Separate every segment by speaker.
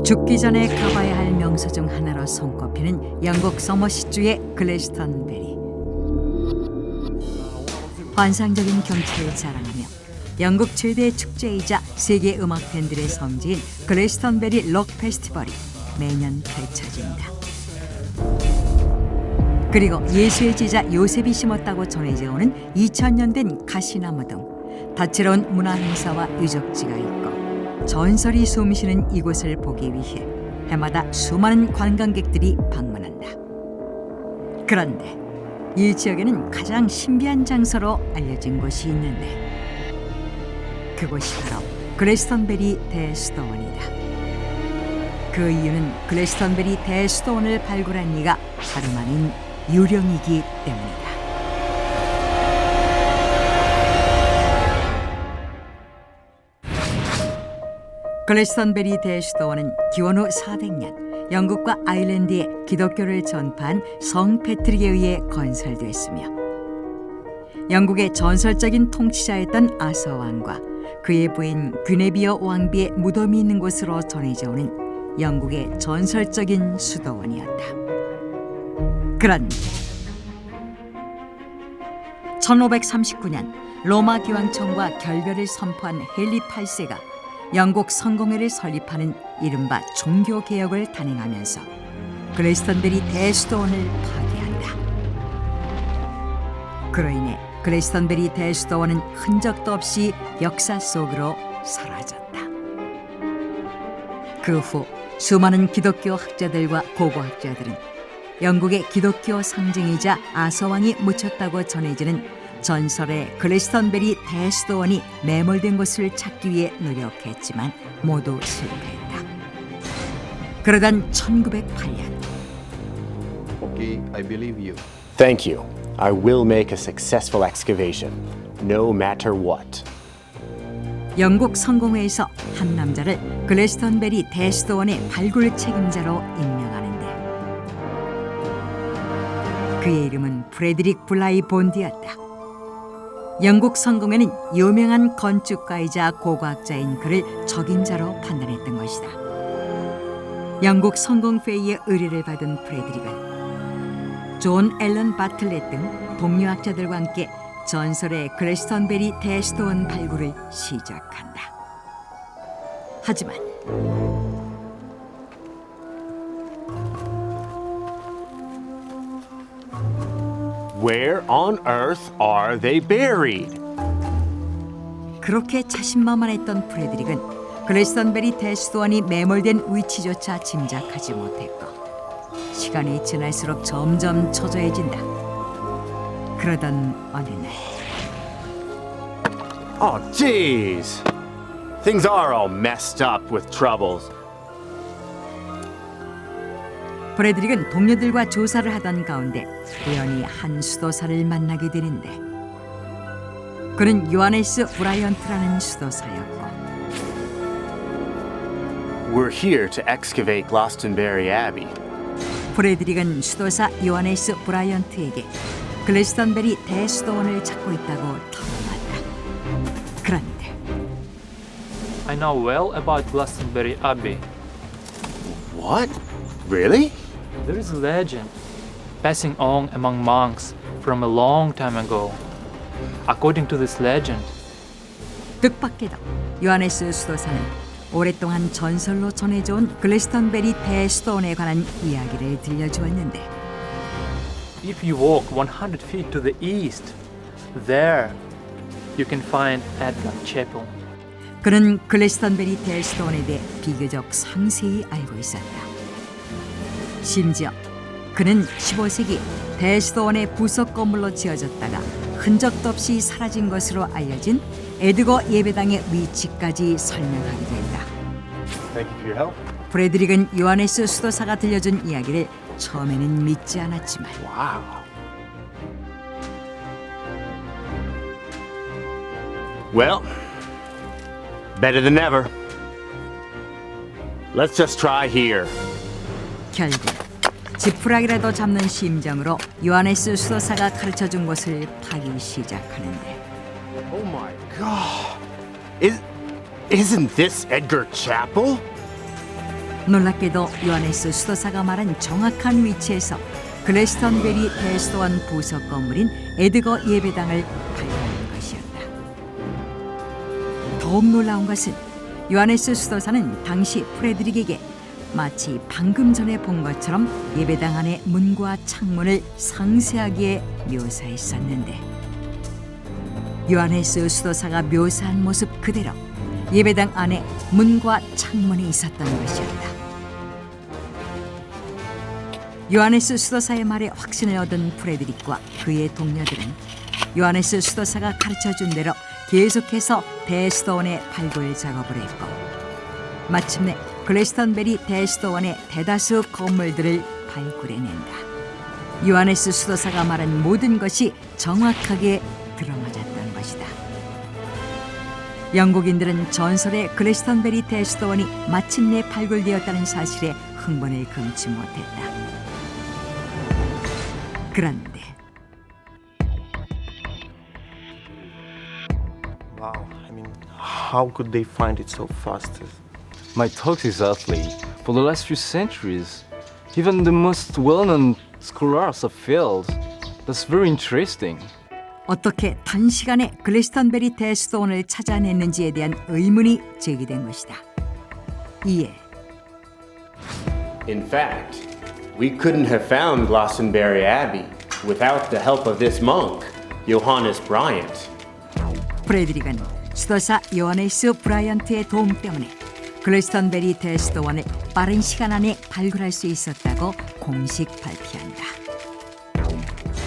Speaker 1: 죽기 전에 가봐야 할 명소 중 하나로 손꼽히는 영국 서머시주의 글래스턴베리. 환상적인 경치를 자랑하며 영국 최대의 축제이자 세계 음악 팬들의 성지인 글래스턴베리 록 페스티벌이 매년 펼쳐진다. 그리고 예수의 제자 요셉이 심었다고 전해져 오는 2000년 된 가시나무 등 다채로운 문화 행사와 유적지가 있고 전설이 숨쉬는 이곳을 보기 위해 해마다 수많은 관광객들이 방문한다. 그런데 이 지역에는 가장 신비한 장소로 알려진 곳이 있는데 그곳이 바로 글래스턴베리 대수도원이다. 그 이유는 글래스턴베리 대수도원을 발굴한 이가 다름 아닌 유령이기 때문이다. 글래스턴베리 대수도원은 기원 후 400년 영국과 아일랜드에 기독교를 전파한 성 패트릭에 의해 건설됐으며 영국의 전설적인 통치자였던 아서 왕과 그의 부인 귀네비어 왕비의 무덤이 있는 곳으로 전해져 오는 영국의 전설적인 수도원이었다. 그런데 1539년 로마 교황청과 결별을 선포한 헨리 8세가 영국 성공회를 설립하는 이른바 종교개혁을 단행하면서 글래스턴베리 대수도원을 파괴한다. 그로 인해 글래스턴베리 대수도원은 흔적도 없이 역사 속으로 사라졌다. 그 후 수많은 기독교 학자들과 고고학자들은 영국의 기독교 상징이자 아서왕이 묻혔다고 전해지는 전설의 글래스턴베리 대수도원이 매몰된 곳을 찾기 위해 노력했지만 모두 실패했다. 그러던 1908년
Speaker 2: Okay, I believe you.
Speaker 3: Thank you. I will make a successful excavation, no matter what.
Speaker 1: 영국 성공회에서 한 남자를 글래스턴베리 대수도원의 발굴 책임자로 임명하는데 그의 이름은 프레드릭 블라이 본드였다. 영국 성공회는 유명한 건축가이자 고고학자인 그를 적임자로 판단했던 것이다. 영국 성공회의의 의뢰를 받은 프레드릭은 존 앨런 바틀렛 등 동료학자들과 함께 전설의 글래스턴베리 대수도원 발굴을 시작한다. 하지만
Speaker 3: Where on earth are they buried?
Speaker 1: 그렇게 자신만만했던 프레드릭은 글래스턴베리 대수도원이 매몰된 위치조차 짐작하지 못했고 시간이 지날수록 점점 초조해진다. 그러던 어느 날
Speaker 3: Oh, jeez. Things are all messed up with troubles.
Speaker 1: 프레드릭은 동료들과 조사를 하던 가운데 우연히 한 수도사를 만나게 되는데 그는 요하네스 브라이언트라는 수도사였고
Speaker 3: We're here to excavate Glastonbury Abbey.
Speaker 1: 프레드릭은 수도사 요하네스 브라이언트에게 글래스턴베리 대수도원을 찾고 있다고 털어놨다. 그런데
Speaker 4: I know well about Glastonbury Abbey.
Speaker 3: What? Really?
Speaker 4: There is a legend passing on among monks from a long time ago. According to this legend,
Speaker 1: 뜻밖에도 요하네스 수도사는 오랫동안 전설로 전해져온 글래스턴베리 대수도원에 관한 이야기를 들려주었는데
Speaker 4: if you walk 100 feet to the east, there you can find Adgate Chapel.
Speaker 1: 그는 글래스턴베리 대수도원에 대해 비교적 상세히 알고 있었다. 심지어 그는 15세기 대수도원의 부속 건물로 지어졌다가 흔적도 없이 사라진 것으로 알려진 에드거 예배당의 위치까지 설명하기도 했다.
Speaker 3: Thank you for your help.
Speaker 1: 프레드릭은 요하네스 수도사가 들려준 이야기를 처음에는 믿지 않았지만
Speaker 3: Wow. Well, better than ever. Let's just try here.
Speaker 1: 결국 지푸라기라도 잡는 심정으로 요하네스 수도사가 가르쳐준 곳을 파기 시작하는데
Speaker 3: Oh my God! Isn't this Edgar Chapel?
Speaker 1: 놀랍게도 요하네스 수도사가 말한 정확한 위치에서 글래스턴베리 대수도원 부속 건물인 에드거 예배당을 발견한 것이었다. 더욱 놀라운 것은 요하네스 수도사는 당시 프레드릭에게 마치 방금 전에 본 것처럼 예배당 안의 문과 창문을 상세하게 묘사했었는데, 요하네스 수도사가 묘사한 모습 그대로 예배당 안에 문과 창문이 있었던 것이었다. 요하네스 수도사의 말에 확신을 얻은 프레드릭과 그의 동료들은 요하네스 수도사가 가르쳐준 대로 계속해서 대수도원의 발굴 작업을 했고, 마침내 글래스턴베리 대수도원의 대다수 건물들을 발굴해낸다. 요하네스 수도사가 말한 모든 것이 정확하게 들어맞았던 것이다. 영국인들은 전설의 글래스턴베리 대수도원이 마침내 발굴되었다는 사실에 흥분을 금치 못했다. 그런데
Speaker 5: Wow, I mean, how could they find it so fast?
Speaker 6: My thought exactly. For the last few centuries, even the most well-known scholars have failed. That's very interesting.
Speaker 1: 어떻게 단시간에 글래스턴베리 대수도원을 찾아냈는지에 대한 의문이 제기된 것이다. 이에
Speaker 3: In fact, we couldn't have found Glastonbury Abbey without the help of this monk, Johannes Bryant.
Speaker 1: 프레드릭은 수도사 요하네스 브라이언트의 도움 때문에 글래스턴베리 대수도원을 빠른 시간 안에 발굴할 수 있었다고 공식 발표한다.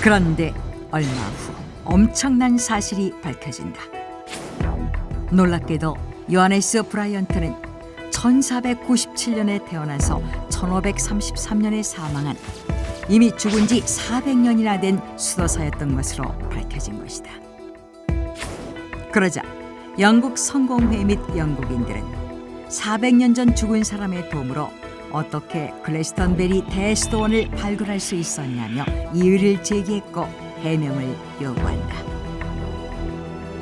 Speaker 1: 그런데 얼마 후 엄청난 사실이 밝혀진다. 놀랍게도 요하네스 브라이언트는 1497년에 태어나서 1533년에 사망한 이미 죽은 지 400년이나 된 수도사였던 것으로 밝혀진 것이다. 그러자 영국 성공회 및 영국인들은 400년 전 죽은 사람의 도움으로 어떻게 글래스턴베리 대수도원을 발굴할 수 있었냐며 이의를 제기했고 해명을 요구한다.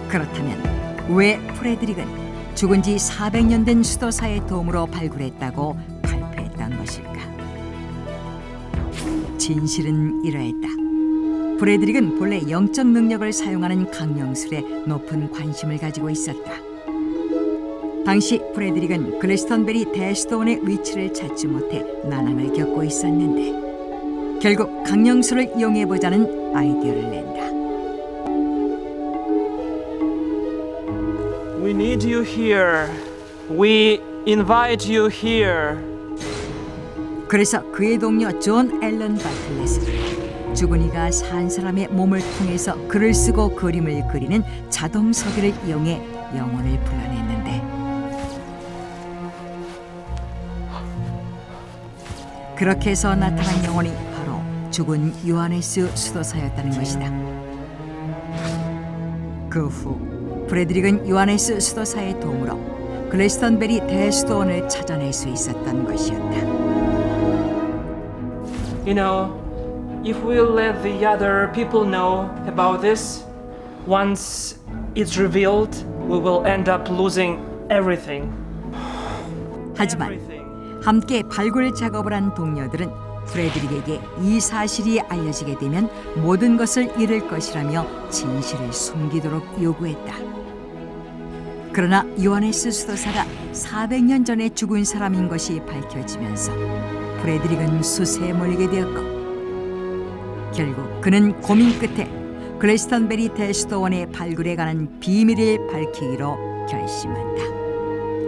Speaker 1: 그렇다면 왜 프레드릭은 죽은 지 400년 된 수도사의 도움으로 발굴했다고 발표했던 것일까? 진실은 이러했다. 프레드릭은 본래 영적 능력을 사용하는 강령술에 높은 관심을 가지고 있었다. 당시 프레드릭은 글래스턴베리 대수도원의 위치를 찾지 못해 난항을 겪고 있었는데 결국 강령술을 이용해보자는 아이디어를 낸다.
Speaker 7: We need you here. We invite you here.
Speaker 1: 그래서 그의 동료 존 앨런 바틀렛은 죽은 이가 산 사람의 몸을 통해서 글을 쓰고 그림을 그리는 자동서기를 이용해 영혼을 불러냈는데, 그렇게 해서 나타난 영혼이 바로 죽은 요하네스 수도사였다는 것이다. 그 후 프레드릭은 요하네스 수도사의 도움으로 글래스턴베리 대수도원을 찾아낼 수 있었던 것이었다.
Speaker 7: You know, if we'll let the other people know about this, once it's revealed, we will end up losing everything.
Speaker 1: 하지만 함께 발굴 작업을 한 동료들은 프레드릭에게 이 사실이 알려지게 되면 모든 것을 잃을 것이라며 진실을 숨기도록 요구했다. 그러나 요하네스 수도사가 400년 전에 죽은 사람인 것이 밝혀지면서 프레드릭은 수세에 몰리게 되었고, 결국 그는 고민 끝에 글래스턴베리 대수도원의 발굴에 관한 비밀을 밝히기로 결심한다.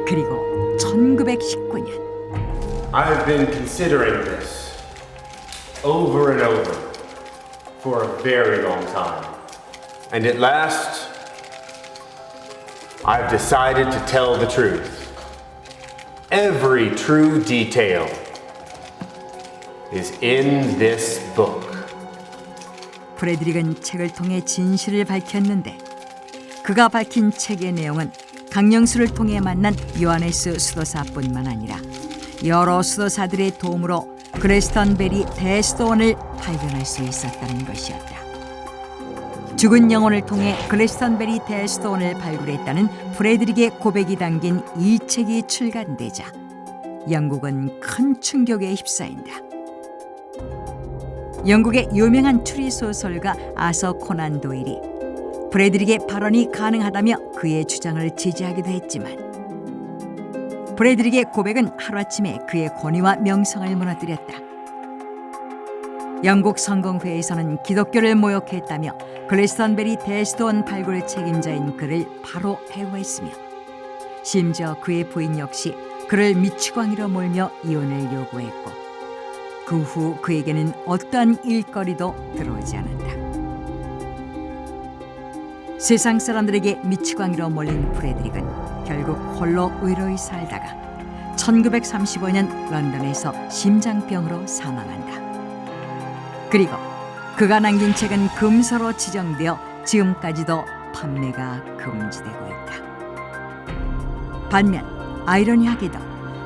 Speaker 1: 그리고 1919년
Speaker 3: I've been considering this over and over for a very long time. And at last, I've decided to tell the truth. Every true detail is in this book.
Speaker 1: 프레드릭은 책을 통해 진실을 밝혔는데, 그가 밝힌 책의 내용은 강령술을 통해 만난 요하네스 수도사뿐만 아니라 여러 수도사들의 도움으로 글래스턴베리 대수도원을 발견할 수 있었다는 것이었다. 죽은 영혼을 통해 글래스턴베리 대수도원을 발굴했다는 프레드릭의 고백이 담긴 이 책이 출간되자 영국은 큰 충격에 휩싸인다. 영국의 유명한 추리 소설가 아서 코난 도일이 브래드릭의 발언이 가능하다며 그의 주장을 지지하기도 했지만 브래드릭의 고백은 하루아침에 그의 권위와 명성을 무너뜨렸다. 영국 성공회에서는 기독교를 모욕했다며 글래스턴베리 대수도원 발굴 책임자인 그를 바로 해고했으며 심지어 그의 부인 역시 그를 미치광이로 몰며 이혼을 요구했고 그 후 그에게는 어떠한 일거리도 들어오지 않았다. 세상 사람들에게 미치광이로 몰린 프레드릭은 결국 홀로 외로이 살다가 1935년 런던에서 심장병으로 사망한다. 그리고 그가 남긴 책은 금서로 지정되어 지금까지도 판매가 금지되고 있다. 반면 아이러니하게도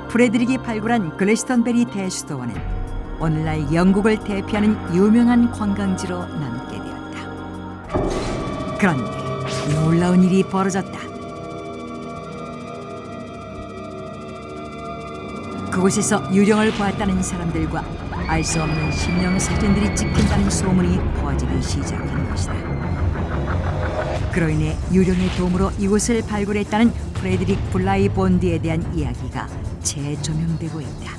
Speaker 1: 프레드릭이 발굴한 글래스턴베리 대수도원은 오늘날 영국을 대표하는 유명한 관광지로 남게 되었다. 그런데 놀라운 일이 벌어졌다. 그곳에서 유령을 보았다는 사람들과 알 수 없는 신령 사진들이 찍힌다는 소문이 퍼지기 시작한 것이다. 그로 인해 유령의 도움으로 이곳을 발굴했다는 프레드릭 블라이 본드에 대한 이야기가 재조명되고 있다.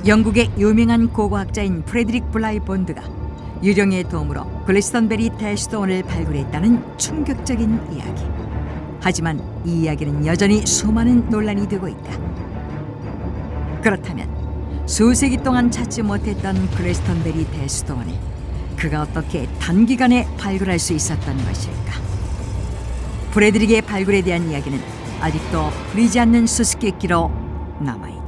Speaker 1: 영국의 유명한 고고학자인 프레드릭 블라이 본드가 유령의 도움으로 글래스턴베리 대수도원을 발굴했다는 충격적인 이야기. 하지만 이 이야기는 여전히 수많은 논란이 되고 있다. 그렇다면 수세기 동안 찾지 못했던 글래스턴베리 대수도원을 그가 어떻게 단기간에 발굴할 수 있었던 것일까? 프레드릭의 발굴에 대한 이야기는 아직도 풀리지 않는 수수께끼로 남아있다.